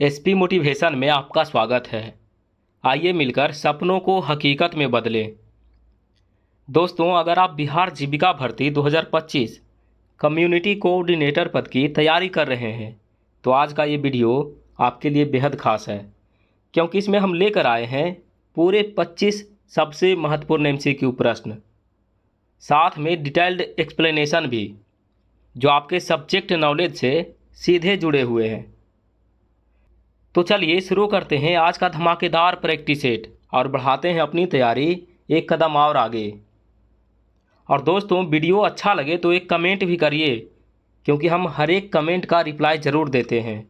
SP motivation में आपका स्वागत है। आइए मिलकर सपनों को हकीकत में बदलें। दोस्तों, अगर आप बिहार जीविका भर्ती 2025 कम्युनिटी कोऑर्डिनेटर पद की तैयारी कर रहे हैं तो आज का ये वीडियो आपके लिए बेहद खास है, क्योंकि इसमें हम लेकर आए हैं पूरे 25 सबसे महत्वपूर्ण एमसीक्यू प्रश्न, साथ में डिटेल्ड एक्सप्लेनेशन भी, जो आपके सब्जेक्ट नॉलेज से सीधे जुड़े हुए हैं। तो चलिए शुरू करते हैं आज का धमाकेदार प्रैक्टिस सेट और बढ़ाते हैं अपनी तैयारी एक कदम और आगे। और दोस्तों, वीडियो अच्छा लगे तो एक कमेंट भी करिए, क्योंकि हम हर एक कमेंट का रिप्लाई ज़रूर देते हैं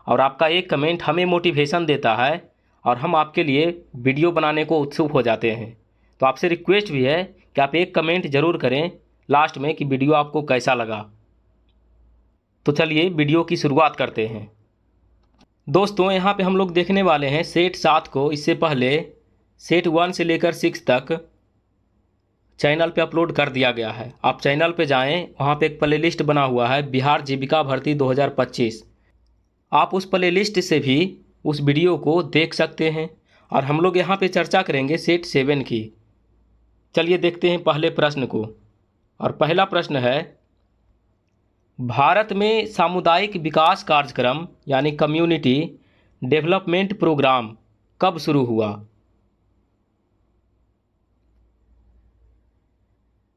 और आपका एक कमेंट हमें मोटिवेशन देता है और हम आपके लिए वीडियो बनाने को उत्सुक हो जाते हैं। तो आपसे रिक्वेस्ट भी है कि आप एक कमेंट ज़रूर करें लास्ट में कि वीडियो आपको कैसा लगा। तो चलिए वीडियो की शुरुआत करते हैं। दोस्तों, यहाँ पे हम लोग देखने वाले हैं सेट 7 को। इससे पहले सेट 1 से लेकर 6 तक चैनल पे अपलोड कर दिया गया है। आप चैनल पे जाएं, वहाँ पे एक प्लेलिस्ट बना हुआ है बिहार जीविका भर्ती 2025। आप उस प्लेलिस्ट से भी उस वीडियो को देख सकते हैं। और हम लोग यहाँ पे चर्चा करेंगे सेट 7 की। चलिए देखते हैं पहले प्रश्न को। और पहला प्रश्न है, भारत में सामुदायिक विकास कार्यक्रम यानी कम्युनिटी डेवलपमेंट प्रोग्राम कब शुरू हुआ?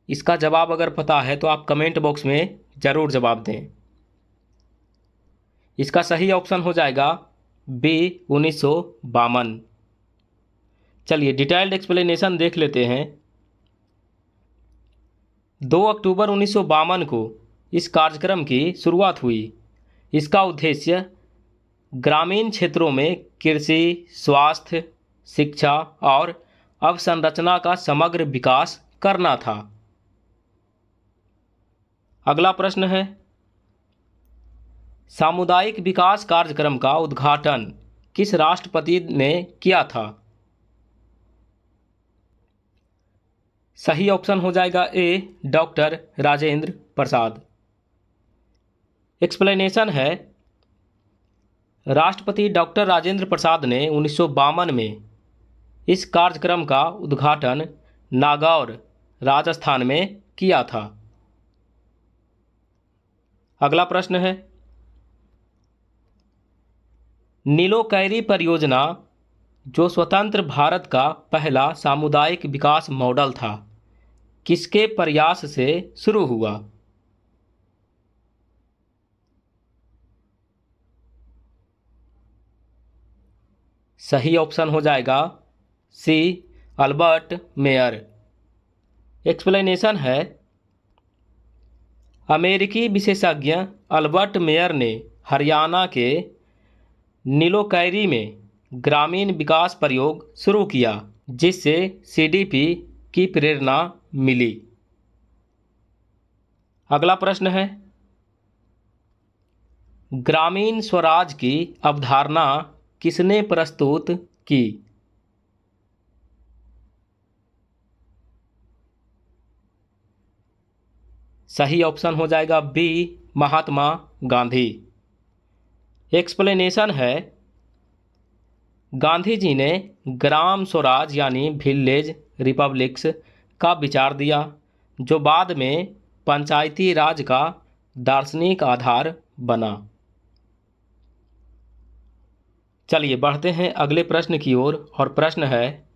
इसका जवाब अगर पता है तो आप कमेंट बॉक्स में ज़रूर जवाब दें। इसका सही ऑप्शन हो जाएगा बी 1952। चलिए डिटेल्ड एक्सप्लेनेशन देख लेते हैं। 2 अक्टूबर 1952 को इस कार्यक्रम की शुरुआत हुई। इसका उद्देश्य ग्रामीण क्षेत्रों में कृषि, स्वास्थ्य, शिक्षा और अवसंरचना का समग्र विकास करना था। अगला प्रश्न है, सामुदायिक विकास कार्यक्रम का उद्घाटन किस राष्ट्रपति ने किया था? सही ऑप्शन हो जाएगा ए डॉक्टर राजेंद्र प्रसाद। एक्सप्लेनेशन है, राष्ट्रपति डॉक्टर राजेंद्र प्रसाद ने 1952 में इस कार्यक्रम का उद्घाटन नागौर, राजस्थान में किया था। अगला प्रश्न है, नीलो कैरी परियोजना जो स्वतंत्र भारत का पहला सामुदायिक विकास मॉडल था, किसके प्रयास से शुरू हुआ? सही ऑप्शन हो जाएगा सी अल्बर्ट मेयर। एक्सप्लेनेशन है, अमेरिकी विशेषज्ञ अल्बर्ट मेयर ने हरियाणा के नीलोकैरी में ग्रामीण विकास प्रयोग शुरू किया, जिससे सीडीपी की प्रेरणा मिली। अगला प्रश्न है, ग्रामीण स्वराज की अवधारणा किसने प्रस्तुत की? सही ऑप्शन हो जाएगा बी महात्मा गांधी। एक्सप्लेनेशन है, गांधी जी ने ग्राम स्वराज यानी विलेज रिपब्लिक्स का विचार दिया, जो बाद में पंचायती राज का दार्शनिक आधार बना। चलिए बढ़ते हैं अगले प्रश्न की ओर। और प्रश्न है,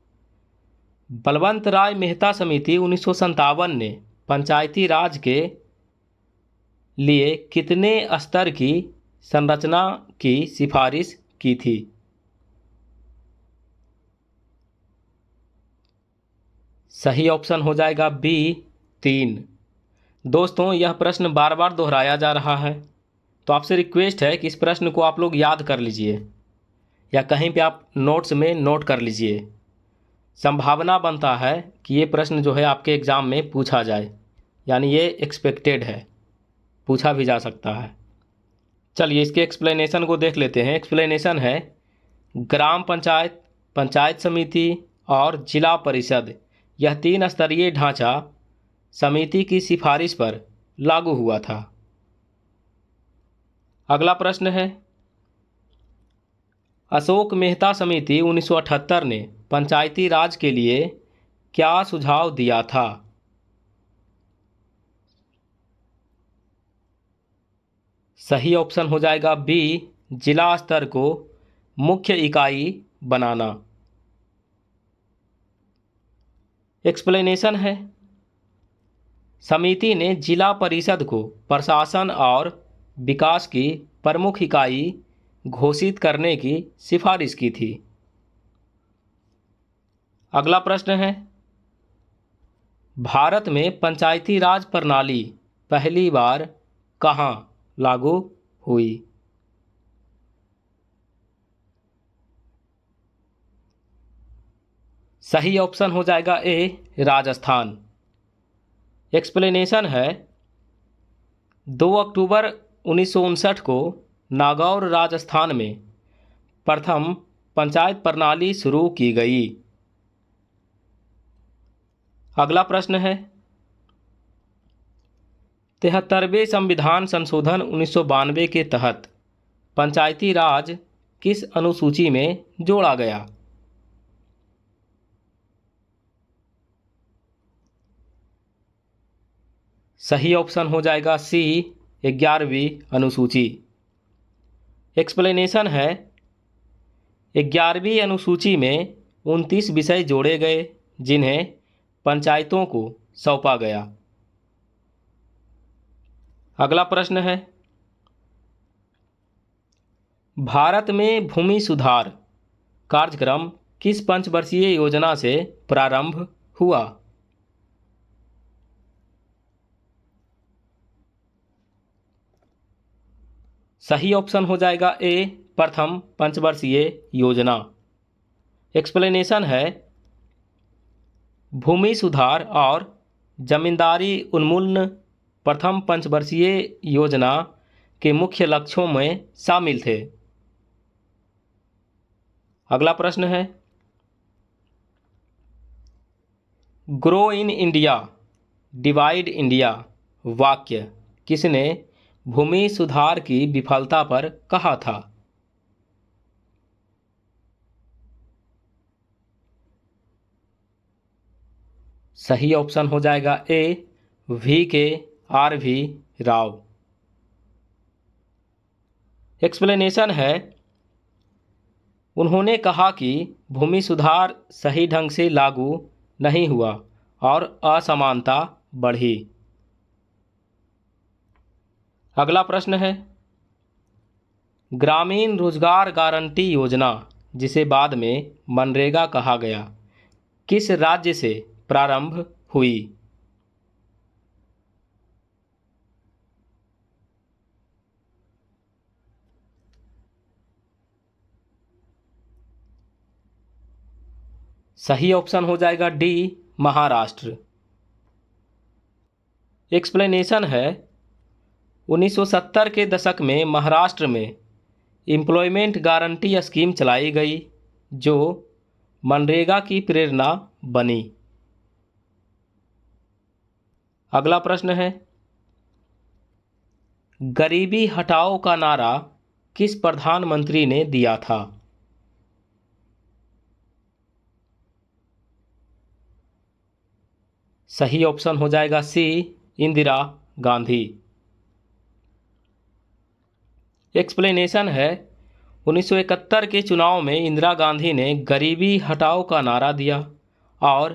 बलवंत राय मेहता समिति 1957 ने पंचायती राज के लिए कितने स्तर की संरचना की सिफारिश की थी? सही ऑप्शन हो जाएगा बी 3। दोस्तों, यह प्रश्न बार बार दोहराया जा रहा है, तो आपसे रिक्वेस्ट है कि इस प्रश्न को आप लोग याद कर लीजिए या कहीं पे आप नोट्स में नोट कर लीजिए। संभावना बनता है कि ये प्रश्न जो है आपके एग्ज़ाम में पूछा जाए, यानी ये एक्सपेक्टेड है, पूछा भी जा सकता है। चलिए इसके एक्सप्लेनेशन को देख लेते हैं। एक्सप्लेनेशन है, ग्राम पंचायत, पंचायत समिति और जिला परिषद यह 3 स्तरीय ढांचा समिति की सिफारिश पर लागू हुआ था। अगला प्रश्न है, अशोक मेहता समिति 1978 ने पंचायती राज के लिए क्या सुझाव दिया था? सही ऑप्शन हो जाएगा बी, जिला स्तर को मुख्य इकाई बनाना। एक्सप्लेनेशन है, समिति ने जिला परिषद को प्रशासन और विकास की प्रमुख इकाई घोषित करने की सिफारिश की थी। अगला प्रश्न है, भारत में पंचायती राज प्रणाली पहली बार कहाँ लागू हुई? सही ऑप्शन हो जाएगा ए, राजस्थान। एक्सप्लेनेशन है, 2 अक्टूबर 1959 को नागौर राजस्थान में प्रथम पंचायत प्रणाली शुरू की गई। अगला प्रश्न है, 73वें संविधान संशोधन 1992 के तहत पंचायती राज किस अनुसूची में जोड़ा गया? सही ऑप्शन हो जाएगा सी, 11वीं अनुसूची। एक्सप्लेनेशन है, 11वीं अनुसूची में 29 विषय जोड़े गए जिन्हें पंचायतों को सौंपा गया। अगला प्रश्न है, भारत में भूमि सुधार कार्यक्रम किस पंचवर्षीय योजना से प्रारंभ हुआ? सही ऑप्शन हो जाएगा ए, प्रथम पंचवर्षीय योजना। एक्सप्लेनेशन है, भूमि सुधार और जमींदारी उन्मूलन प्रथम पंचवर्षीय योजना के मुख्य लक्ष्यों में शामिल थे। अगला प्रश्न है, grow in India divide India वाक्य किसने भूमि सुधार की विफलता पर कहा था? सही ऑप्शन हो जाएगा ए, V.K.R.V. राव। एक्सप्लेनेशन है, उन्होंने कहा कि भूमि सुधार सही ढंग से लागू नहीं हुआ और असमानता बढ़ी। अगला प्रश्न है, ग्रामीण रोजगार गारंटी योजना जिसे बाद में मनरेगा कहा गया किस राज्य से प्रारंभ हुई? सही ऑप्शन हो जाएगा डी, महाराष्ट्र। एक्सप्लेनेशन है, 1970 के दशक में महाराष्ट्र में एम्प्लॉयमेंट गारंटी स्कीम चलाई गई जो मनरेगा की प्रेरणा बनी। अगला प्रश्न है, गरीबी हटाओ का नारा किस प्रधानमंत्री ने दिया था? सही ऑप्शन हो जाएगा सी, इंदिरा गांधी। एक्सप्लेनेशन है, 1971 के चुनाव में इंदिरा गांधी ने गरीबी हटाओ का नारा दिया और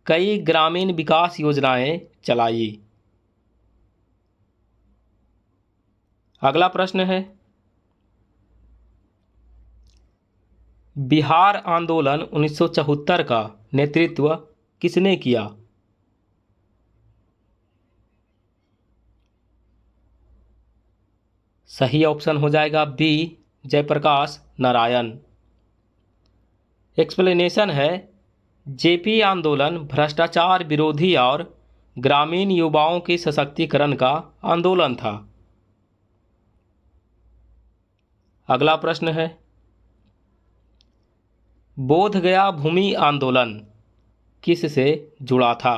कई ग्रामीण विकास योजनाएं चलाई। अगला प्रश्न है, बिहार आंदोलन 1974 का नेतृत्व किसने किया? सही ऑप्शन हो जाएगा बी, जयप्रकाश नारायण। एक्सप्लेनेशन है, जेपी आंदोलन भ्रष्टाचार विरोधी और ग्रामीण युवाओं के सशक्तिकरण का आंदोलन था। अगला प्रश्न है, बोध गया भूमि आंदोलन किस से जुड़ा था?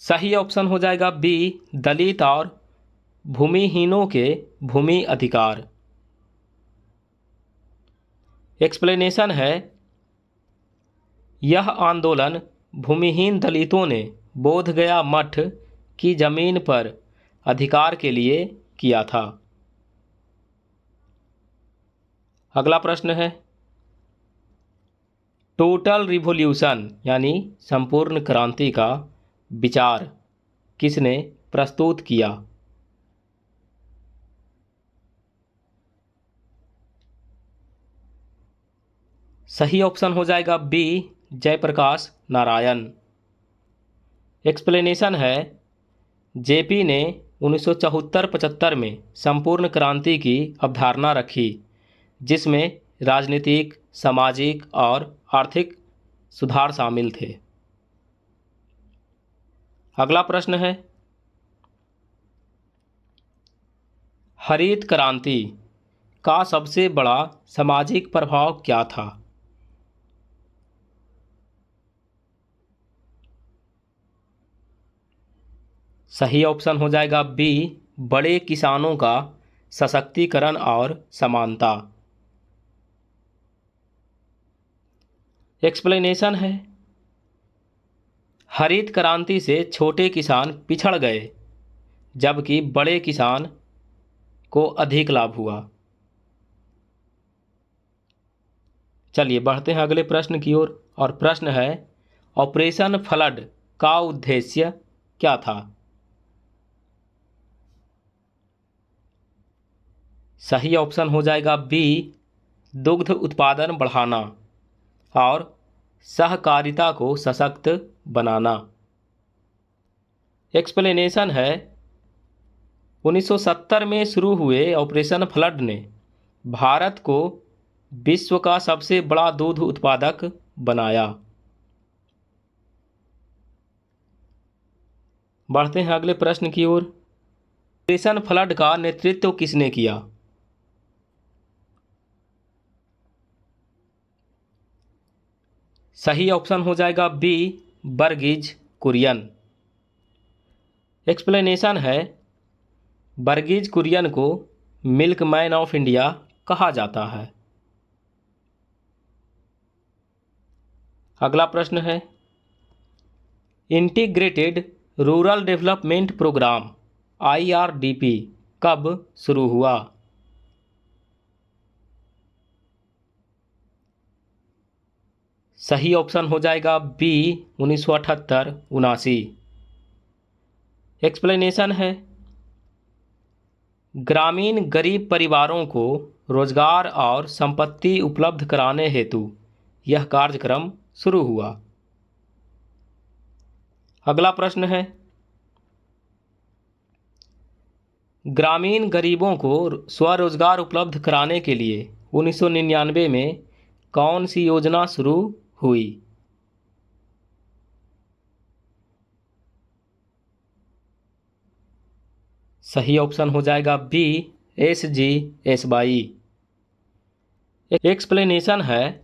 सही ऑप्शन हो जाएगा बी, दलित और भूमिहीनों के भूमि अधिकार। एक्सप्लेनेशन है, यह आंदोलन भूमिहीन दलितों ने बोधगया मठ की जमीन पर अधिकार के लिए किया था। अगला प्रश्न है, टोटल रिवॉल्यूशन यानी संपूर्ण क्रांति का विचार किसने प्रस्तुत किया? सही ऑप्शन हो जाएगा बी, जयप्रकाश नारायण। एक्सप्लेनेशन है, जेपी ने 1974-75 में संपूर्ण क्रांति की अवधारणा रखी, जिसमें राजनीतिक, सामाजिक और आर्थिक सुधार शामिल थे। अगला प्रश्न है, हरित क्रांति का सबसे बड़ा सामाजिक प्रभाव क्या था? सही ऑप्शन हो जाएगा बी, बड़े किसानों का सशक्तिकरण और समानता। एक्सप्लेनेशन है, हरित क्रांति से छोटे किसान पिछड़ गए, जबकि बड़े किसान को अधिक लाभ हुआ। चलिए बढ़ते हैं अगले प्रश्न की ओर, और प्रश्न है, ऑपरेशन फ्लड का उद्देश्य क्या था? सही ऑप्शन हो जाएगा बी, दुग्ध उत्पादन बढ़ाना और सहकारिता को सशक्त बनाना। एक्सप्लेनेशन है, 1970 में शुरू हुए ऑपरेशन फ्लड ने भारत को विश्व का सबसे बड़ा दूध उत्पादक बनाया। बढ़ते हैं अगले प्रश्न की ओर, ऑपरेशन फ्लड का नेतृत्व किसने किया? सही ऑप्शन हो जाएगा बी, वर्गीज कुरियन। एक्सप्लेनेशन है, वर्गीज कुरियन को मिल्क मैन ऑफ इंडिया कहा जाता है। अगला प्रश्न है, integrated rural development programme IRDP कब शुरू हुआ? सही ऑप्शन हो जाएगा बी, 1978-79। एक्सप्लेनेशन है, ग्रामीण गरीब परिवारों को रोजगार और संपत्ति उपलब्ध कराने हेतु यह कार्यक्रम शुरू हुआ। अगला प्रश्न है, ग्रामीण गरीबों को स्वरोजगार उपलब्ध कराने के लिए 1999 में कौन सी योजना शुरू हुई? सही ऑप्शन हो जाएगा बी, SGSY। एक्सप्लेनेशन है,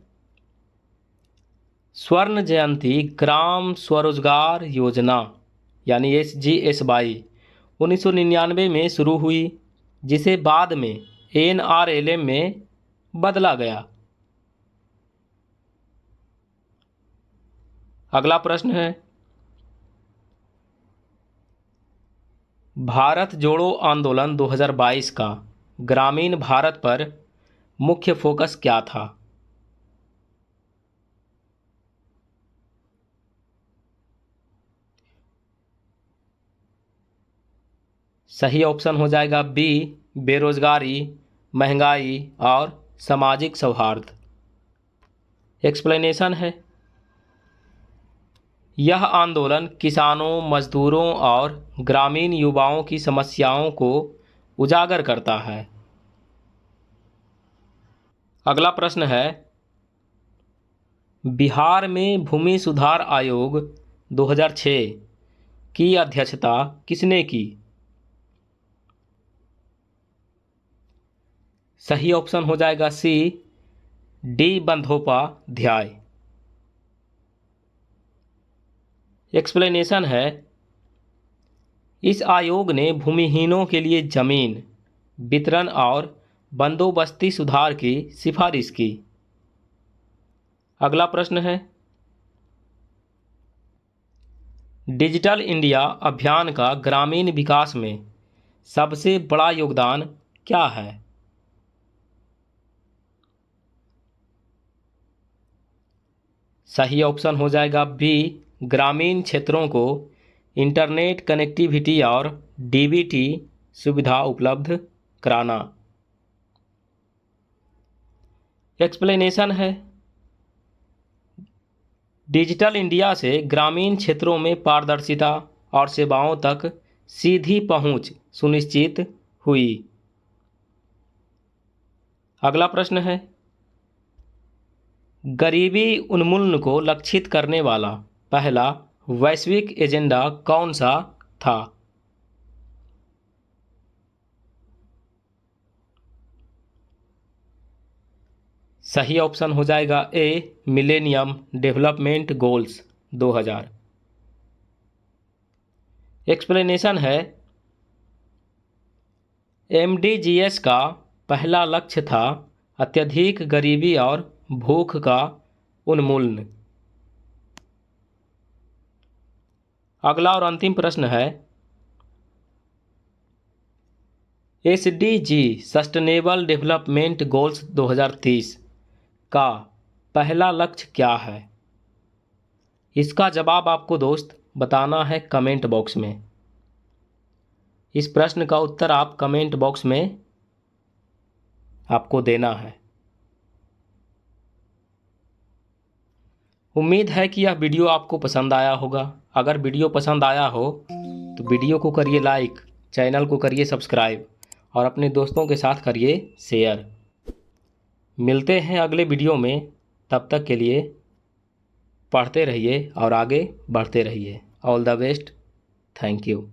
स्वर्ण जयंती ग्राम स्वरोजगार योजना यानी SGSY 1999 में शुरू हुई, जिसे बाद में NRLM में बदला गया। अगला प्रश्न है, भारत जोड़ो आंदोलन 2022 का ग्रामीण भारत पर मुख्य फोकस क्या था? सही ऑप्शन हो जाएगा बी, बेरोजगारी, महंगाई और सामाजिक सौहार्द। एक्सप्लेनेशन है, यह आंदोलन किसानों, मजदूरों और ग्रामीण युवाओं की समस्याओं को उजागर करता है। अगला प्रश्न है, बिहार में भूमि सुधार आयोग 2006 की अध्यक्षता किसने की? सही ऑप्शन हो जाएगा सी, डी बंदोपाध्याय। एक्सप्लेनेशन है, इस आयोग ने भूमिहीनों के लिए जमीन वितरण और बंदोबस्ती सुधार की सिफारिश की। अगला प्रश्न है, डिजिटल इंडिया अभियान का ग्रामीण विकास में सबसे बड़ा योगदान क्या है? सही ऑप्शन हो जाएगा बी, ग्रामीण क्षेत्रों को इंटरनेट कनेक्टिविटी और डीबीटी सुविधा उपलब्ध कराना। एक्सप्लेनेशन है, डिजिटल इंडिया से ग्रामीण क्षेत्रों में पारदर्शिता और सेवाओं तक सीधी पहुंच सुनिश्चित हुई। अगला प्रश्न है, गरीबी उन्मूलन को लक्षित करने वाला पहला वैश्विक एजेंडा कौन सा था? सही ऑप्शन हो जाएगा ए, मिलेनियम डेवलपमेंट गोल्स 2000। एक्सप्लेनेशन है, एमडीजीएस का पहला लक्ष्य था अत्यधिक गरीबी और भूख का उन्मूलन। अगला और अंतिम प्रश्न है, एसडीजी सस्टेनेबल डेवलपमेंट गोल्स 2030 का पहला लक्ष्य क्या है? इसका जवाब आपको दोस्त बताना है कमेंट बॉक्स में। इस प्रश्न का उत्तर आप कमेंट बॉक्स में आपको देना है। उम्मीद है कि यह वीडियो आपको पसंद आया होगा। अगर वीडियो पसंद आया हो तो वीडियो को करिए लाइक, चैनल को करिए सब्सक्राइब और अपने दोस्तों के साथ करिए शेयर। मिलते हैं अगले वीडियो में, तब तक के लिए पढ़ते रहिए और आगे बढ़ते रहिए। All the best, thank you.